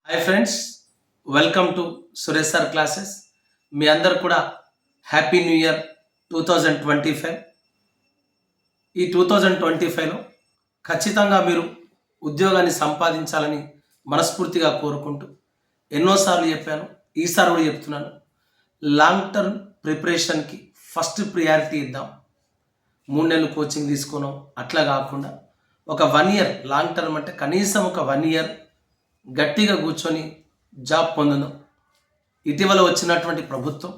Hi friends, welcome to Suresh sir classes. మీ అందరు కూడా హ్యాపీ న్యూ ఇయర్ 2025. ఈ 2025లో ఖచ్చితంగా మీరు ఉద్యోగాన్ని సంపాదించాలని మనస్ఫూర్తిగా కోరుకుంటూ ఎన్నోసార్లు చెప్పాను, ఈసారి కూడా చెప్తున్నాను. లాంగ్ టర్మ్ ప్రిపరేషన్కి ఫస్ట్ ప్రియారిటీ ఇద్దాం. 3 నెలలు కోచింగ్ తీసుకోవడం అట్లా కాకుండా ఒక 1 ఇయర్, లాంగ్ టర్మ్ అంటే కనీసం ఒక 1 ఇయర్ గట్టిగా కూర్చొని జాబ్ పొందడం. ఇటీవల వచ్చినటువంటి ప్రభుత్వం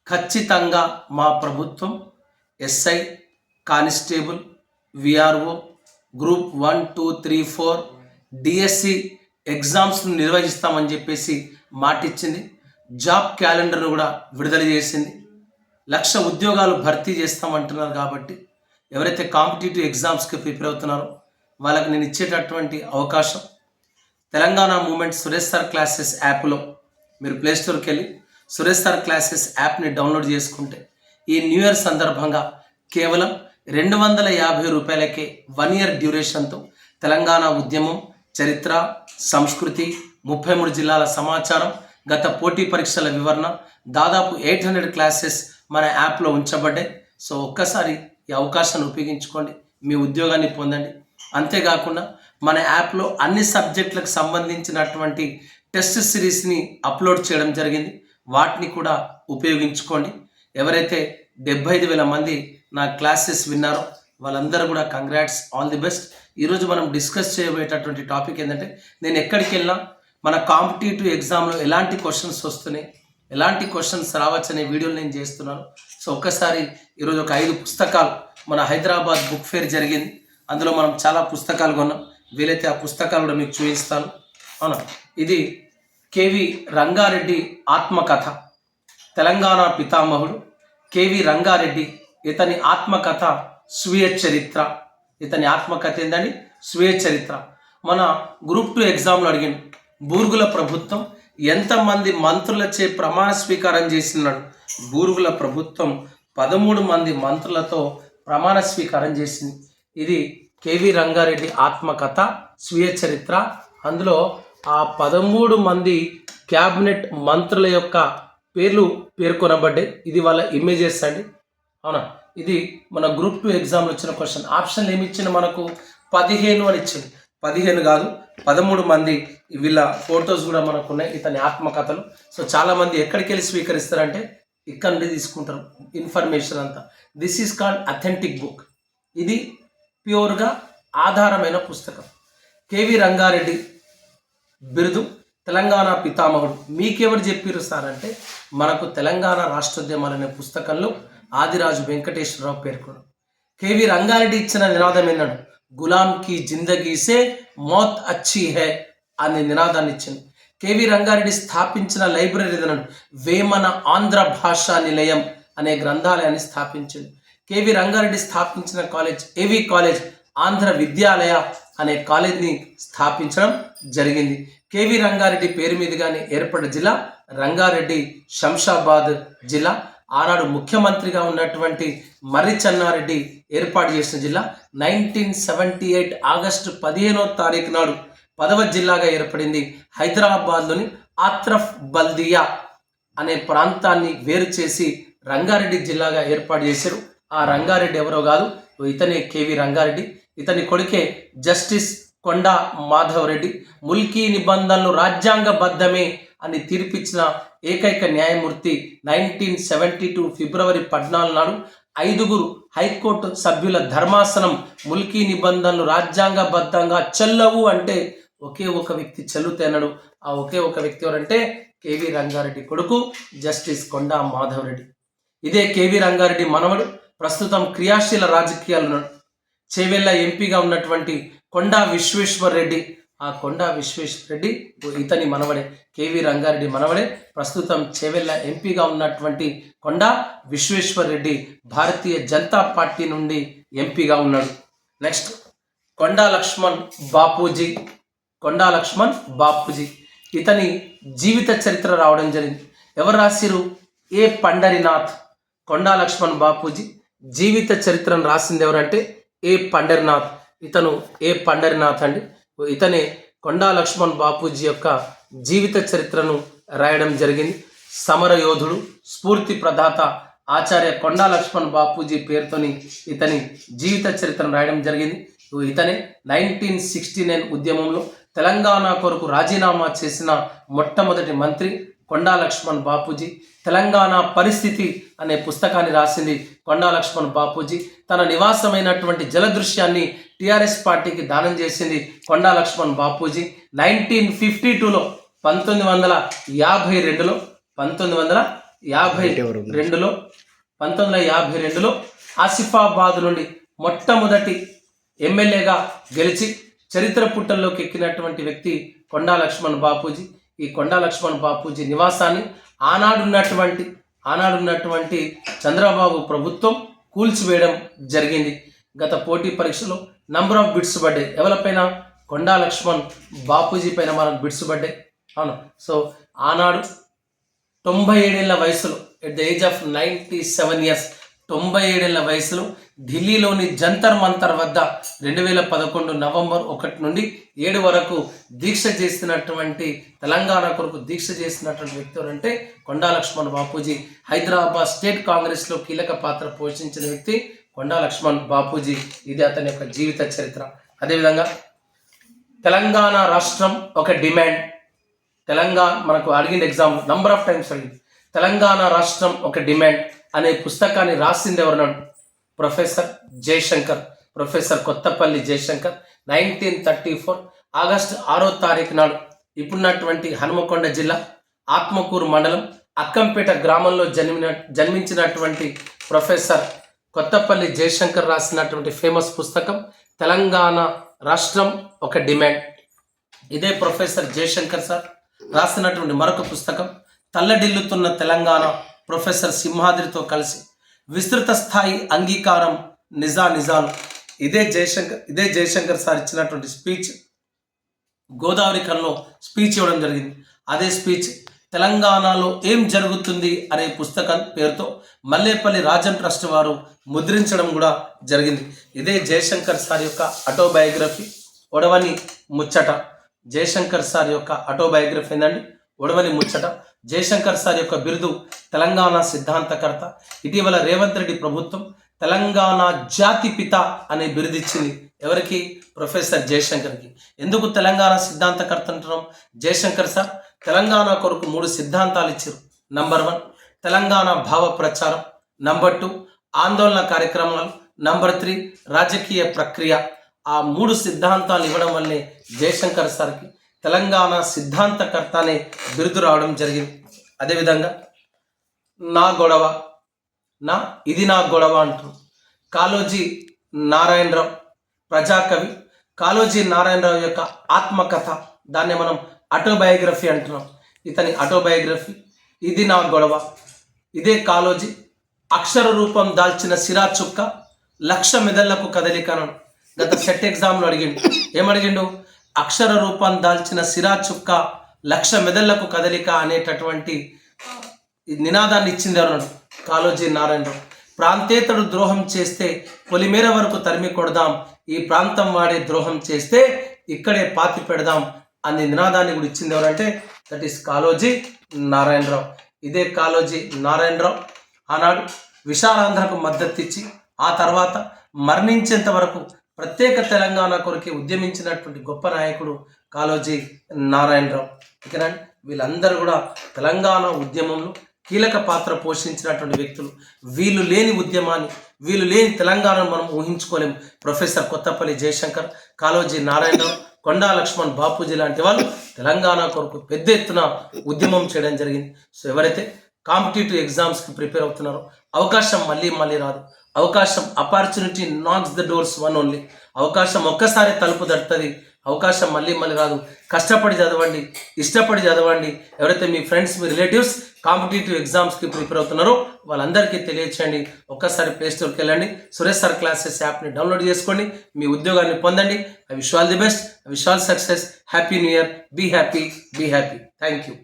ఖచ్చితంగా మా ప్రభుత్వం SI, constable, VRO, group 1, 2, 3, 4 DSC ఎగ్జామ్స్ను నిర్వహిస్తామని చెప్పేసి మాటిచ్చింది. జాబ్ క్యాలెండర్ను కూడా విడుదల చేసింది. 1,00,000 ఉద్యోగాలు భర్తీ చేస్తామంటున్నారు. కాబట్టి ఎవరైతే కాంపిటేటివ్ ఎగ్జామ్స్కి ప్రిపేర్ అవుతున్నారో వాళ్ళకి నేను ఇచ్చేటటువంటి అవకాశం, Telangana movement Suresh sir classes యాప్లో మీరు ప్లేస్టోర్కి వెళ్ళి సురేష్ సార్ క్లాసెస్ యాప్ని డౌన్లోడ్ చేసుకుంటే ఈ న్యూ ఇయర్ సందర్భంగా కేవలం 250 రూపాయలకే 1 ఇయర్ డ్యూరేషన్తో తెలంగాణ ఉద్యమం, చరిత్ర, సంస్కృతి, 33 జిల్లాల సమాచారం, గత పోటీ పరీక్షల వివరణ, దాదాపు 800 క్లాసెస్ మన యాప్లో ఉంచబడ్డాయి. సో ఒక్కసారి ఈ అవకాశాన్ని ఉపయోగించుకోండి, మీ ఉద్యోగాన్ని పొందండి. అంతేకాకుండా మన యాప్లో అన్ని సబ్జెక్టులకు సంబంధించినటువంటి టెస్ట్ సిరీస్ని అప్లోడ్ చేయడం జరిగింది. వాటిని కూడా ఉపయోగించుకోండి. ఎవరైతే 75,000 మంది నా క్లాసెస్ విన్నారో వాళ్ళందరూ కూడా కంగ్రాట్స్, ఆల్ ది బెస్ట్. ఈరోజు మనం డిస్కస్ చేయబోయేటటువంటి టాపిక్ ఏంటంటే, నేను ఎక్కడికి వెళ్ళినా మన కాంపిటేటివ్ ఎగ్జామ్లో ఎలాంటి క్వశ్చన్స్ వస్తున్నాయి, ఎలాంటి క్వశ్చన్స్ రావచ్చు అనే వీడియోలు నేను చేస్తున్నాను. సో ఒక్కసారి ఈరోజు ఒక 5 పుస్తకాలు, మన హైదరాబాద్ బుక్ ఫేర్ జరిగింది, అందులో మనం చాలా పుస్తకాలు కొన్నాం. వీలైతే ఆ పుస్తకాలు కూడా మీకు చూపిస్తాను. అవునా, ఇది కేవి రంగారెడ్డి ఆత్మకథ. తెలంగాణ పితామహుడు కేవి రంగారెడ్డి, ఇతని ఆత్మకథ స్వీయ చరిత్ర. ఇతని ఆత్మకథ ఏంటండి? స్వీయ చరిత్ర. మన గ్రూప్ 2 ఎగ్జామ్లో అడిగింది, బూర్గుల ప్రభుత్వం ఎంతమంది మంత్రులచే ప్రమాణ స్వీకారం చేసినాడు? బూర్గుల ప్రభుత్వం 13 మంది మంత్రులతో ప్రమాణ స్వీకారం చేసింది. ఇది కేవి రంగారెడ్డి ఆత్మకథ స్వీయ చరిత్ర. అందులో ఆ 13 మంది క్యాబినెట్ మంత్రుల యొక్క పేర్లు పేర్కొనబడ్డాయి. ఇది వాళ్ళ ఇమేజెస్ అండి. అవునా, ఇది మన గ్రూప్ 2 ఎగ్జామ్లో వచ్చిన క్వశ్చన్. ఆప్షన్లు ఏమి ఇచ్చింది మనకు? 15 అని ఇచ్చింది. 15 కాదు, 13 మంది వీళ్ళ ఫొటోస్ కూడా మనకు ఉన్నాయి, ఇతని ఆత్మకథలు. సో చాలామంది ఎక్కడికి వెళ్ళి స్వీకరిస్తారంటే ఇక్కడ నుండి తీసుకుంటారు ఇన్ఫర్మేషన్ అంతా. This is called authentic book. ఇది ప్యూర్గా ఆధారమైన పుస్తకం. కేవి రంగారెడ్డి బిరుదు తెలంగాణ పితామహుడు. మీకెవరు చెప్పారు సార్ అంటే, మనకు తెలంగాణ రాష్ట్రోద్యమాలు అనే పుస్తకంలో ఆదిరాజు వెంకటేశ్వరరావు పేర్కొన్నాడు. కేవి రంగారెడ్డి ఇచ్చిన నినాదం ఏంటంటే, గులాం కి జిందగీ సే మౌత్ అచ్చి హై అనే నినాదాన్ని ఇచ్చింది. కేవి రంగారెడ్డి స్థాపించిన లైబ్రరీ ఏదన్నాడు, వేమన ఆంధ్ర భాషా నిలయం అనే గ్రంథాలయాన్ని స్థాపించింది. కేవి రంగారెడ్డి స్థాపించిన కాలేజ్ ఏవి కాలేజ్, ఆంధ్ర విద్యాలయ అనే కాలేజ్ని స్థాపించడం జరిగింది. కేవి రంగారెడ్డి పేరు మీదుగానే ఏర్పడిన జిల్లా రంగారెడ్డి, శంషాబాద్ జిల్లా. ఆనాడు ముఖ్యమంత్రిగా ఉన్నటువంటి మర్రి చెన్నారెడ్డి ఏర్పాటు చేసిన జిల్లా. 1978 ఆగస్టు 15వ తారీఖు నాడు 10వ జిల్లాగా ఏర్పడింది. హైదరాబాద్లోని ఆత్రఫ్ బల్దియా అనే ప్రాంతాన్ని వేరు చేసి రంగారెడ్డి జిల్లాగా ఏర్పాటు చేశారు. ఆ రంగారెడ్డి ఎవరో కాదు, ఇతనే కేవి రంగారెడ్డి. ఇతని కొడుకే జస్టిస్ కొండా మాధవరెడ్డి. ముల్కీ నిబంధనలు రాజ్యాంగబద్ధమే అని తీర్పిచ్చిన ఏకైక న్యాయమూర్తి. 1972 ఫిబ్రవరి 14 నాడు 5 హైకోర్టు సభ్యుల ధర్మాసనం ముల్కీ నిబంధనలు రాజ్యాంగబద్ధంగా చెల్లవు అంటే ఒకే ఒక వ్యక్తి చెల్లుతేనడు. ఆ ఒకే ఒక వ్యక్తి ఎవరంటే కేవి రంగారెడ్డి కొడుకు జస్టిస్ కొండా మాధవరెడ్డి. ఇదే కేవి రంగారెడ్డి మనవడు, ప్రస్తుతం క్రియాశీల రాజకీయాలు ఉన్నాడు. చేవెళ్ళ ఎంపీగా ఉన్నటువంటి కొండా విశ్వేశ్వర్ రెడ్డి. ఆ కొండా విశ్వేశ్వర్ రెడ్డి ఇతని మనవడే, కేవి రంగారెడ్డి మనవడే. ప్రస్తుతం చేవెళ్ళ ఎంపీగా ఉన్నటువంటి కొండా విశ్వేశ్వర్ రెడ్డి భారతీయ జనతా పార్టీ నుండి ఎంపీగా ఉన్నాడు. నెక్స్ట్ కొండా లక్ష్మణ్ బాపూజీ. కొండా లక్ష్మణ్ బాపూజీ ఇతని జీవిత చరిత్ర రావడం జరిగింది. ఎవరు రాసిరు? ఏ పండరినాథ్. కొండా లక్ష్మణ్ బాపూజీ జీవిత చరిత్రను రాసింది ఎవరంటే ఏ పండరినాథ్. ఇతను ఏ పండరినాథ్ అండి. ఇతనే కొండా లక్ష్మణ్ బాపూజీ యొక్క జీవిత చరిత్రను రాయడం జరిగింది. సమర యోధుడు, స్ఫూర్తి ప్రదాత ఆచార్య కొండా లక్ష్మణ్ బాపూజీ పేరుతోని ఇతని జీవిత చరిత్రను రాయడం జరిగింది. ఇతనే 1969 ఉద్యమంలో తెలంగాణ కొరకు రాజీనామా చేసిన మొట్టమొదటి మంత్రి కొండా లక్ష్మణ్ బాపూజీ. తెలంగాణ పరిస్థితి అనే పుస్తకాన్ని రాసింది కొండా లక్ష్మణ్ బాపూజీ. తన నివాసమైనటువంటి జలదృశ్యాన్ని టిఆర్ఎస్ పార్టీకి దానం చేసింది కొండా లక్ష్మణ్ బాపూజీ. 1952లో 1952లో ఆసిఫాబాద్ నుండి మొట్టమొదటి ఎమ్మెల్యేగా గెలిచి చరిత్ర పుటల్లోకి ఎక్కినటువంటి వ్యక్తి కొండా లక్ష్మణ్ బాపూజీ. ఈ కొండా లక్ష్మణ్ బాపూజీ నివాసాన్ని ఆనాడున్నటువంటి చంద్రబాబు ప్రభుత్వం కూల్చివేయడం జరిగింది. గత పోటీ పరీక్షలో నంబర్ ఆఫ్ బిట్స్ పడ్డాయి. ఎవరిపైన? కొండా లక్ష్మణ్ బాపూజీ పైన మనకు బిట్స్ పడ్డాయి. అవును. సో ఆనాడు 97 ఏళ్ల వయసులో, at the age of 97 years, 97 ఏళ్ల వయసులో ఢిల్లీలోని జంతర్ మంతర్ వద్ద 2011 నవంబర్ 1 నుండి 7 వరకు దీక్ష చేసినటువంటి, తెలంగాణ కొరకు దీక్ష చేసినటువంటి వ్యక్తి ఎవరంటే కొండా లక్ష్మణ్ బాపూజీ. హైదరాబాద్ స్టేట్ కాంగ్రెస్లో కీలక పాత్ర పోషించిన వ్యక్తి కొండా లక్ష్మణ్ బాపూజీ. ఇది అతని యొక్క జీవిత చరిత్ర. అదేవిధంగా తెలంగాణ రాష్ట్రం ఒక డిమాండ్, మనకు అడిగిన ఎగ్జామ్ నంబర్ ఆఫ్ టైమ్స్ అడిగింది. తెలంగాణ రాష్ట్రం ఒక డిమాండ్ అనే పుస్తకాన్ని రాసింది ఎవరన్నాడు? Professor Jayashankar, professor Kothapalli Jayashankar. 1934 August 6వ తారీఖు నాడు ఇప్పుడున్నటువంటి హనుమకొండ జిల్లా ఆత్మకూరు మండలం అక్కంపేట గ్రామంలో జన్మించినటువంటి ప్రొఫెసర్ కొత్తపల్లి జయశంకర్ రాసినటువంటి ఫేమస్ పుస్తకం తెలంగాణ రాష్ట్రం ఒక డిమాండ్. ఇదే ప్రొఫెసర్ జయశంకర్ సార్ రాసినటువంటి మరొక పుస్తకం తల్లడిల్లుతున్న తెలంగాణ, ప్రొఫెసర్ సింహాద్రితో కలిసి విస్తృత స్థాయి అంగీకారం నిజాలు. ఇదే జయశంకర్ సార్ ఇచ్చినటువంటి స్పీచ్ గోదావరి కన్లో స్పీచ్ ఇవ్వడం జరిగింది. అదే స్పీచ్ తెలంగాణలో ఏం జరుగుతుంది అనే పుస్తకం పేరుతో మల్లేపల్లి రాజన్ ట్రస్ట్ వారు ముద్రించడం కూడా జరిగింది. ఇదే జయశంకర్ సార్ యొక్క ఆటోబయోగ్రఫీ ఒడవని ముచ్చట. జయశంకర్ సార్ యొక్క ఆటోబయోగ్రఫీ ఏందండి? ఒడవని ముచ్చట. జయశంకర్ సార్ యొక్క బిరుదు తెలంగాణ సిద్ధాంతకర్త. ఇటీవల రేవంత్ రెడ్డి ప్రభుత్వం తెలంగాణ జాతి పిత అనే బిరుదిచ్చింది. ఎవరికి? ప్రొఫెసర్ జయశంకర్కి. ఎందుకు తెలంగాణ సిద్ధాంతకర్త అంటున్నాం? జయశంకర్ సార్ తెలంగాణ కొరకు 3 సిద్ధాంతాలు ఇచ్చారు. నంబర్ 1 తెలంగాణ భావ ప్రచారం, నంబర్ 2 ఆందోళన కార్యక్రమాలు, నంబర్ 3 రాజకీయ ప్రక్రియ. ఆ 3 సిద్ధాంతాలు ఇవ్వడం వల్లే జయశంకర్ సార్కి తెలంగాణ సిద్ధాంతకర్త అనే బిరుదు రావడం జరిగింది. అదేవిధంగా ఇది నా గొడవ అంటారు కాళోజీ నారాయణరావు, ప్రజాకవి. కాళోజీ నారాయణరావు యొక్క ఆత్మకథ, దాన్ని మనం ఆటోబయోగ్రఫీ అంటున్నాం. ఇతని ఆటోబయోగ్రఫీ ఇది నా గొడవ. ఇదే కాళోజీ అక్షర రూపం దాల్చిన సిరా చుక్క 1,00,000 మెదళ్లకు కదలికను గత సెట్ ఎగ్జామ్లో అడిగిండు. ఏమడిగిండు? అక్షర రూపం దాల్చిన సిరా చుక్క 1,00,000 మెదళ్లకు కదలిక అనేటటువంటి నినాదాన్ని ఇచ్చింది ఎవరు? కాళోజీ నారాయణరావు. ప్రాంతేతడు ద్రోహం చేస్తే పొలిమేర వరకు తరిమి కొడదాం, ఈ ప్రాంతం వాడే ద్రోహం చేస్తే ఇక్కడే పాతి పెడదాం అనే నినాదాన్ని కూడా ఇచ్చింది ఎవరంటే దట్ ఈస్ కాళోజీ నారాయణరావు. ఇదే కాళోజీ నారాయణరావు ఆనాడు విశాలాంధ్రకు మద్దతు ఇచ్చి ఆ తర్వాత మరణించేంత వరకు ప్రత్యేక తెలంగాణ కొరకే ఉద్యమించినటువంటి గొప్ప నాయకుడు కాళోజీ నారాయణరావు. ఓకేనండి, వీళ్ళందరూ కూడా తెలంగాణ ఉద్యమంలో కీలక పాత్ర పోషించినటువంటి వ్యక్తులు. వీళ్ళు లేని ఉద్యమాన్ని, వీళ్ళు లేని తెలంగాణను మనం ఊహించుకోలేము. ప్రొఫెసర్ కొత్తపల్లి జయశంకర్, కాళోజీ నారాయణరావు, కొండా లక్ష్మణ్ బాపూజీ లాంటి వాళ్ళు తెలంగాణ కొరకు పెద్ద ఎత్తున ఉద్యమం చేయడం జరిగింది. సో ఎవరైతే కాంపిటేటివ్ ఎగ్జామ్స్కి ప్రిపేర్ అవుతున్నారో అవకాశం మళ్ళీ రాదు. అవకాశం, opportunity నాక్స్ the doors one only. అవకాశం ఒక్కసారి తలుపు తడుతుంది, అవకాశం మళ్ళీ రాదు. కష్టపడి చదవండి, ఇష్టపడి చదవండి. ఎవరైతే మీ ఫ్రెండ్స్, మీ రిలేటివ్స్ కాంపిటేటివ్ ఎగ్జామ్స్కి ప్రిపేర్ అవుతున్నారో వాళ్ళందరికీ తెలియచేయండి. ఒక్కసారి ప్లే స్టోర్కి వెళ్ళండి, సురేష్ సార్ క్లాసెస్ యాప్ని డౌన్లోడ్ చేసుకోండి, మీ ఉద్యోగాన్ని పొందండి. I wish all the best, I wish all success. Happy new year. Be happy. Thank you.